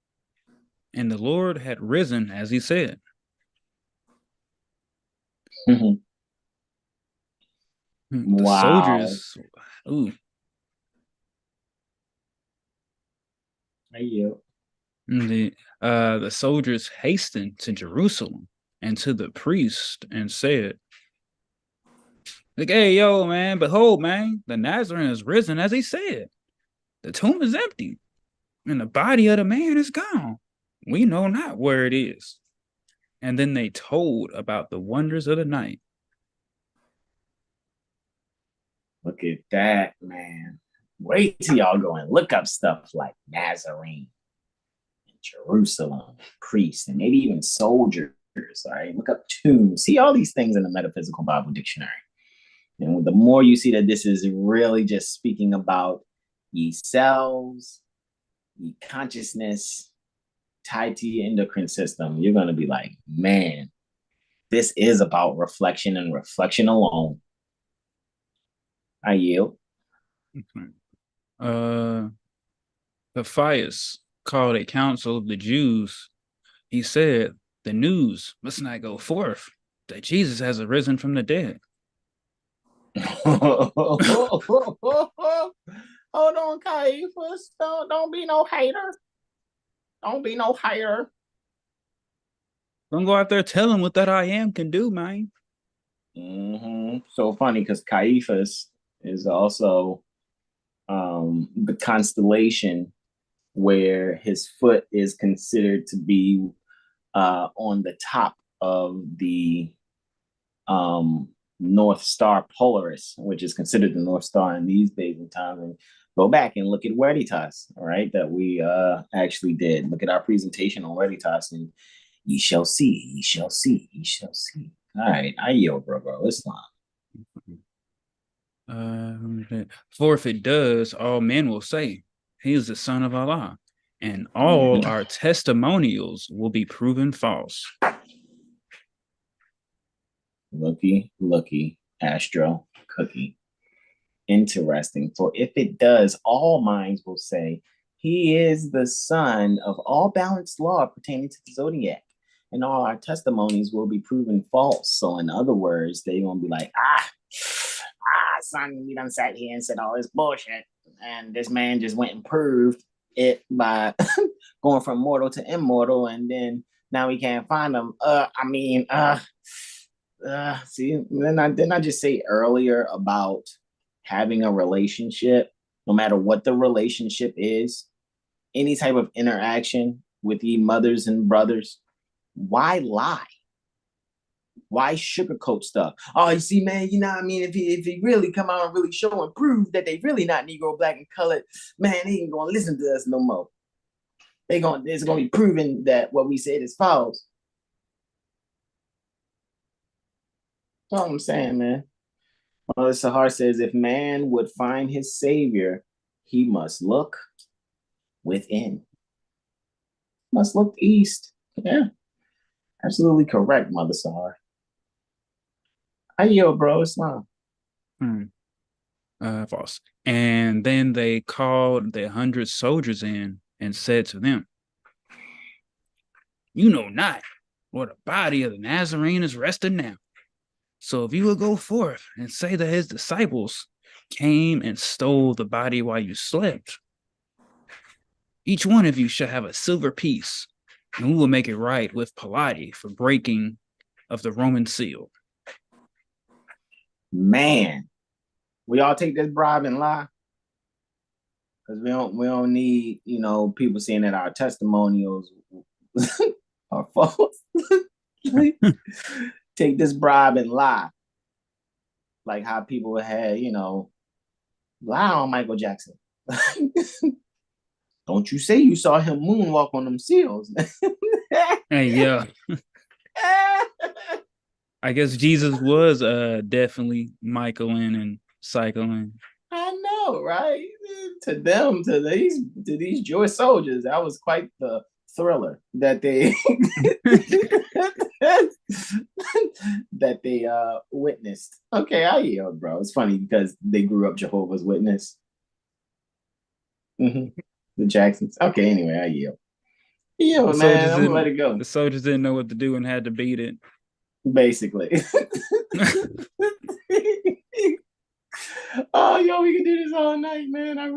and the Lord had risen as he said. The soldiers, the soldiers hastened to Jerusalem and to the priest and said, like, "Hey, yo, man, behold, man, the Nazarene is risen as he said. The tomb is empty, and the body of the man is gone. We know not where it is." And then they told about the wonders of the night. Look at that, man. Wait till y'all go and look up stuff like Nazarene, Jerusalem, priests, and maybe even soldiers. All right, look up tombs. See all these things in the Metaphysical Bible Dictionary. And the more you see that this is really just speaking about ye selves, ye consciousness tied to your endocrine system, you're going to be like, man, this is about reflection and reflection alone. I yield. Matthias called a council of the Jews. He said, the news must not go forth that Jesus has arisen from the dead. Hold on, Caiaphas. Don't be no hater. Don't be no hater. Don't go out there telling what that I am can do, man. So funny because Caiaphas is also the constellation where his foot is considered to be on the top of the North Star Polaris, which is considered the North Star in these days and times. And go back and look at Veritas, all right, that we actually did. Look at our presentation on Veritas, and ye shall see, ye shall see, ye shall see. All right, I yield, bro. Islam. For if it does, all men will say, he is the son of Allah, and all our testimonials will be proven false. Looky, Astro Cookie. Interesting. For if it does, all minds will say, he is the son of all balanced law pertaining to the zodiac, and all our testimonies will be proven false. So in other words, they're going to be like, son, we done sat here and said all this bullshit, and this man just went and proved it by going from mortal to immortal, and then now we can't find him. See, didn't I just say earlier about having a relationship, no matter what the relationship is, any type of interaction with ye mothers and brothers, why lie? Why sugarcoat stuff? Oh, you see, man, you know what I mean? If he really come out and really show and prove that they really not Negro, black, and colored, man, they ain't gonna listen to us no more. It's gonna be proven that what we said is false. That's all I'm saying, man. Mother Sahar says, if man would find his savior, he must look within. Must look east. Yeah, absolutely correct, Mother Sahar. I yield, bro. Islam. False. And then they called the 100 soldiers in and said to them, you know not where the body of the Nazarene is resting now. So if you will go forth and say that his disciples came and stole the body while you slept, each one of you shall have a silver piece, and we will make it right with Pilate for breaking of the Roman seal. Man, we all take this bribe and lie, because we don't need, people saying that our testimonials are false. Take this bribe and lie, like how people had, lie on Michael Jackson. Don't you say you saw him moonwalk on them seals. Hey, yeah. I guess Jesus was definitely Michaeling and cycling. I know, right? To them, to these Jewish soldiers, that was quite the thriller that they that they witnessed. Okay, I yield, bro. It's funny because they grew up Jehovah's Witness. The Jacksons. Okay, anyway, I yield. Yeah, man, I'm gonna let it go. The soldiers didn't know what to do and had to beat it. Basically. Oh, yo, we can do this all night, man. I'm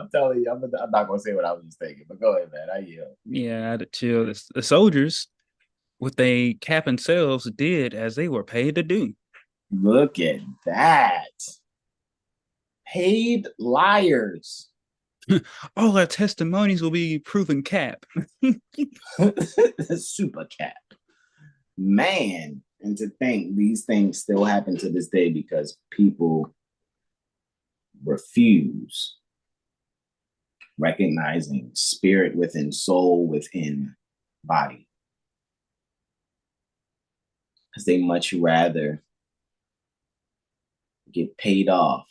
telling you, I'm not gonna say what I was just thinking, but go ahead, man. I yield. Yeah, I had to chill. The soldiers, with they cap themselves, did as they were paid to do. Look at that. Paid liars. All our testimonies will be proven cap. Super cap. Man, and to think these things still happen to this day because people refuse, recognizing spirit within soul within body. Because they much rather get paid off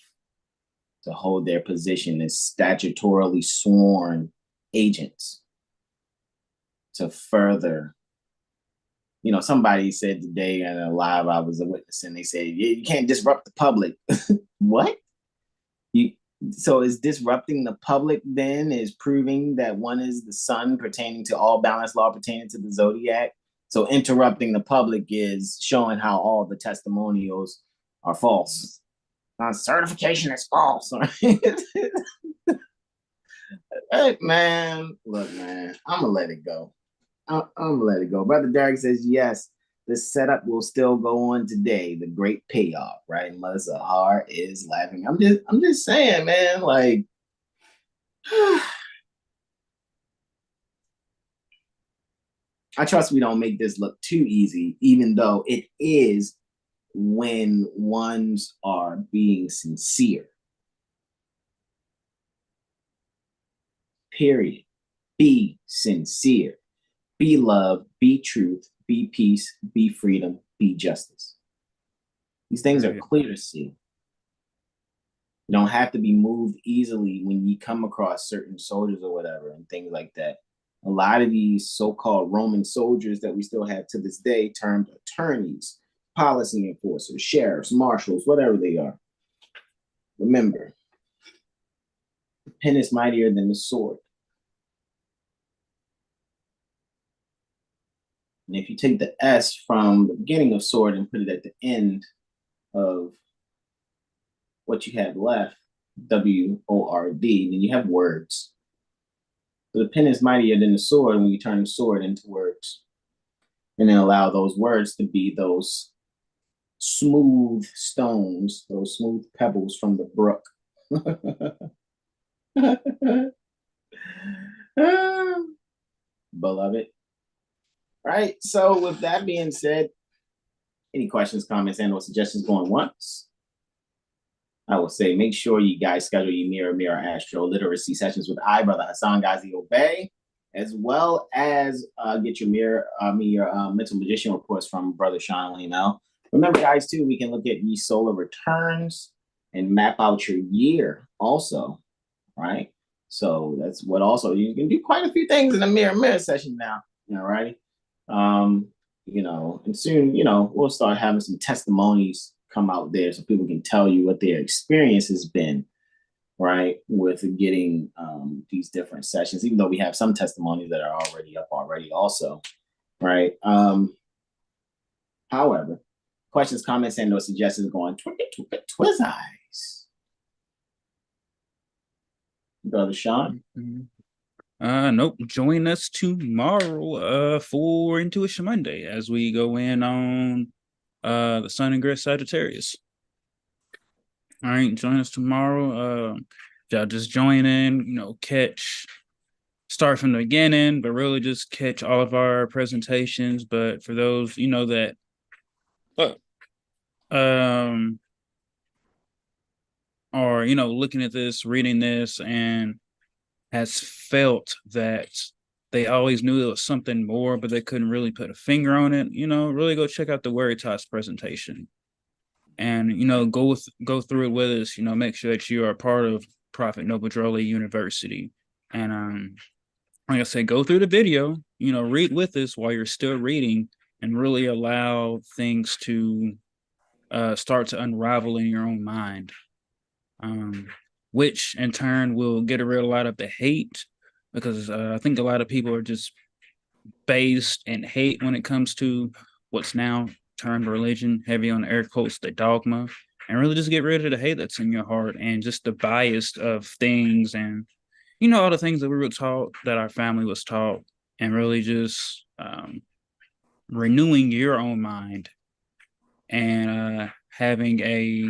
to hold their position as statutorily sworn agents to further. You know, somebody said today in a live I was a witness, and they said, you can't disrupt the public. What? So is disrupting the public then is proving that one is the sun pertaining to all balanced law pertaining to the zodiac? So interrupting the public is showing how all the testimonials are false. Certification is false. Hey, man, look, man, I'm going to let it go. I'm going to let it go. Brother Derek says, yes, the setup will still go on today. The great payoff, right? Mother Sahar is laughing. I'm just saying, man, like, I trust we don't make this look too easy, even though it is when ones are being sincere. Period. Be sincere. Be love. Be truth. Be peace. Be freedom. Be justice. These things are clear to see. You don't have to be moved easily when you come across certain soldiers or whatever and things like that. A lot of these so-called Roman soldiers that we still have to this day, termed attorneys, policy enforcers, sheriffs, marshals, whatever they are. Remember, the pen is mightier than the sword. And if you take the S from the beginning of sword and put it at the end of what you have left, W-O-R-D, then you have words. So the pen is mightier than the sword when you turn the sword into words. And then allow those words to be those smooth stones, those smooth pebbles from the brook. Beloved. Right. So with that being said, any questions, comments, and or suggestions going once? I will say, make sure you guys schedule your mirror astro literacy sessions with Brother Hasan Ghaziel Bey, as well as get your mental magician reports from Brother Sean Lamel. Remember, guys, too, we can look at these solar returns and map out your year also, right? So that's what also, you can do quite a few things in a mirror session now, all right? You know, and soon, you know, we'll start having some testimonies come out there so people can tell you what their experience has been, right, with getting these different sessions, even though we have some testimonies that are already up also, right? However, questions, comments, and or suggestions going Twiz eyes. Brother Sean? Nope. Join us tomorrow for Intuition Monday as we go in on the Sun Ingress Sagittarius. All right, join us tomorrow. Y'all just join in, you know, start from the beginning, but really just catch all of our presentations. But for those, you know, that are, you know, looking at this, reading this, and has felt that they always knew there was something more, but they couldn't really put a finger on it, you know, really go check out the Veritas presentation. And, you know, go through it with us, you know, make sure that you are a part of Prophet Noble Drole University. And like I said, go through the video, you know, read with us while you're still reading and really allow things to start to unravel in your own mind. Which in turn will get rid of a lot of the hate, because I think a lot of people are just based in hate when it comes to what's now termed religion, heavy on air quotes, the dogma, and really just get rid of the hate that's in your heart and just the bias of things and, you know, all the things that we were taught, that our family was taught, and really just renewing your own mind and having a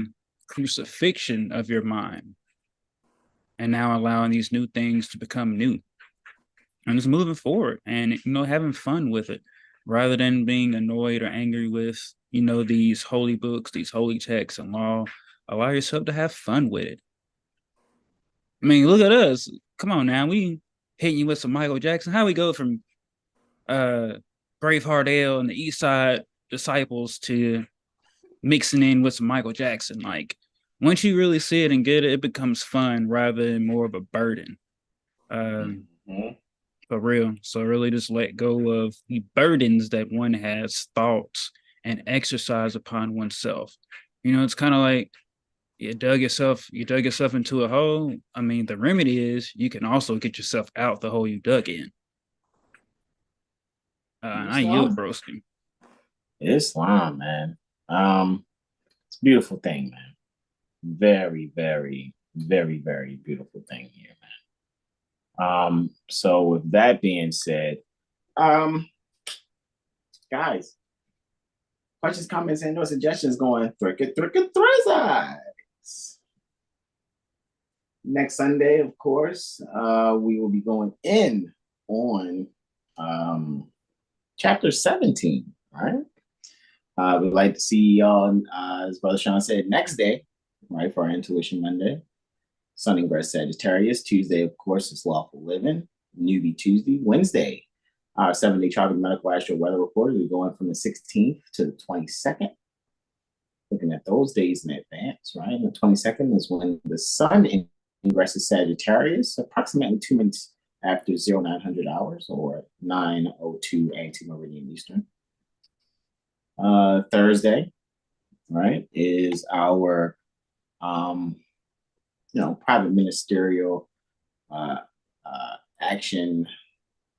crucifixion of your mind, and now allowing these new things to become new and just moving forward and, you know, having fun with it rather than being annoyed or angry with, you know, these holy books, these holy texts and law. Allow yourself to have fun with it. I mean, look at us. Come on now. We hitting you with some Michael Jackson. How we go from Braveheart Ale and the East Side Disciples to mixing in with some Michael Jackson? Like, once you really see it and get it, it becomes fun rather than more of a burden. Mm-hmm. For real. So really just let go of the burdens that one has, thoughts, and exercise upon oneself. It's kind of like you dug yourself into a hole. I mean, the remedy is you can also get yourself out the hole you dug in. And I yield, Islam, broski. Islam, man. It's a beautiful thing, man. Very, very, very, very beautiful thing here, man. So with that being said, guys, questions, comments, and no suggestions going Thursdays. Next Sunday, of course, we will be going in on chapter 17, right? We'd like to see y'all, as Brother Sean said, next day, right, for our Intuition Monday. Sun ingress Sagittarius. Tuesday, of course, is Lawful Living. Newbie Tuesday. Wednesday, our 7-day tropic medical astro weather report. We're going from the 16th to the 22nd. Looking at those days in advance, right? The 22nd is when the sun ingresses Sagittarius, approximately 2 minutes after 0900 hours or 9:02 anti-meridian Eastern. Thursday, right, is our private ministerial action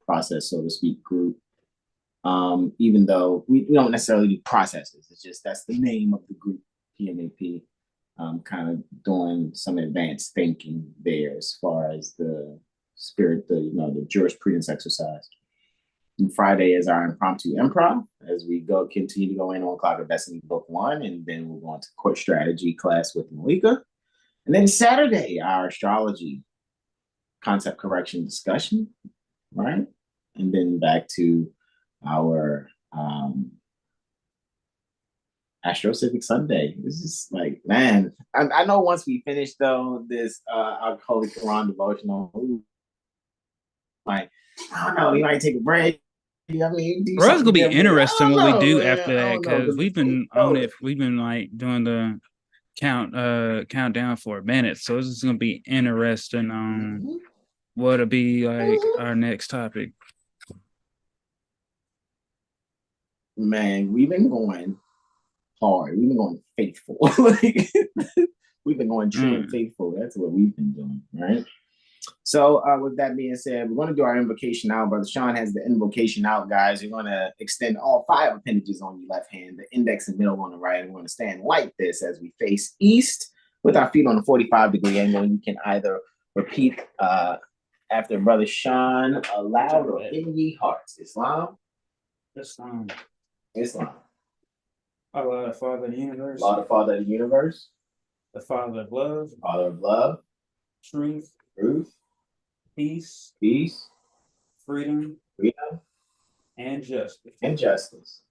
process, so to speak, group. Even though we don't necessarily do processes, it's just that's the name of the group, PMAP. Kind of doing some advanced thinking there as far as the spirit, the jurisprudence exercise. And Friday is our impromptu improv as we continue to go in on Clock of Destiny Book 1, and then we'll go on to court strategy class with Malika. And then Saturday, our astrology concept correction discussion, right? And then back to our AstroCivics Sunday. This is like, man, I know once we finish though this our Holy Koran Devotional, like, I don't know, we might take a break. I mean, Bro, it's gonna be interesting what we do after that, because we've been on it. We've been like doing the countdown for a minute, so this is gonna be interesting on what'll be like our next topic. Man, we've been going hard. We've been going faithful. We've been going true and faithful. That's what we've been doing, right? So with that being said, we're going to do our invocation now. Brother Sean has the invocation out, guys. You're going to extend all 5 appendages on your left hand, the index and middle on the right. And we're going to stand like this as we face east with our feet on a 45-degree angle. And you can either repeat after Brother Sean aloud or in ye hearts. Islam. Islam. Islam. Allah, the Father of the universe. Allah, the Father of the universe. The Father of love. Father of love. Truth. Truth. Peace. Peace. Freedom. Freedom. And justice. And justice.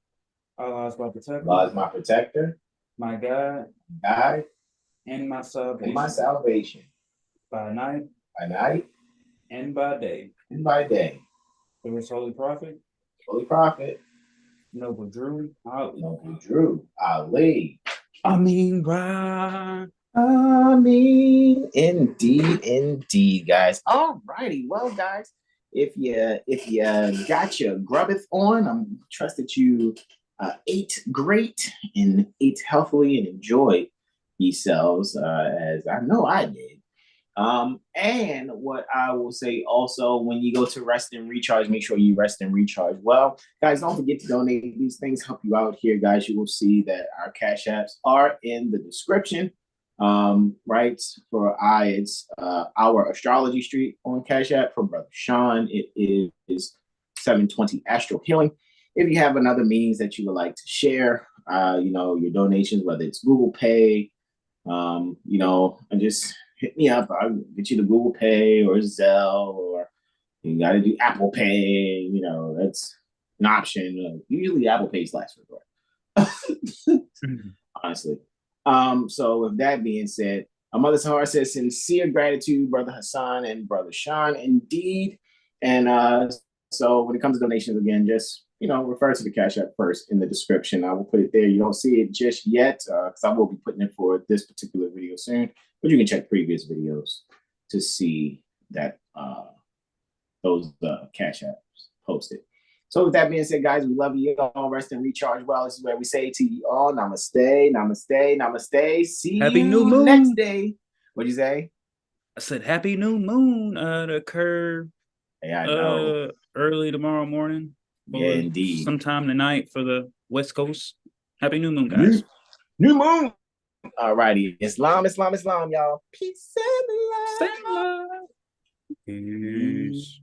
Allah is my protector. Allah is my protector. My God. Guide. And my salvation. And my salvation. By night. By night. And by day. And by day. Through his holy prophet. Holy prophet. Noble Drew. Ali. Noble Drew. Ali. Right. Indeed, guys. All righty. Well, guys, if you got your grubbeth on, I trust that you ate great and ate healthily and enjoyed yourselves, as I know I did. And what I will say also, when you go to rest and recharge, make sure you rest and recharge well. Guys, don't forget to donate. These things help you out here, guys. You will see that our cash apps are in the description. Right, for it's our Astrology Street on Cash App. For Brother Sean, it is 720 Astro Healing. If you have another means that you would like to share, your donations, whether it's Google Pay, and just hit me up. I'll get you the Google Pay or Zelle, or you got to do Apple Pay. That's an option. Usually Apple Pay's last resort, honestly. So with that being said, Mother Sahar says, sincere gratitude, Brother Hasan and Brother Sean, indeed. And so when it comes to donations, again, just, refer to the Cash App first in the description. I will put it there. You don't see it just yet because I will be putting it for this particular video soon. But you can check previous videos to see that those Cash Apps posted. So with that being said, guys, we love you all. Rest and recharge well. This is where we say to you all, namaste, namaste, namaste. See Happy you new moon. next day. What'd you say? I said happy new moon to occur early tomorrow morning. Yeah, indeed. Sometime tonight for the West Coast. Happy new moon, guys. New moon. All righty. Islam, Islam, Islam, y'all. Peace and love. Peace.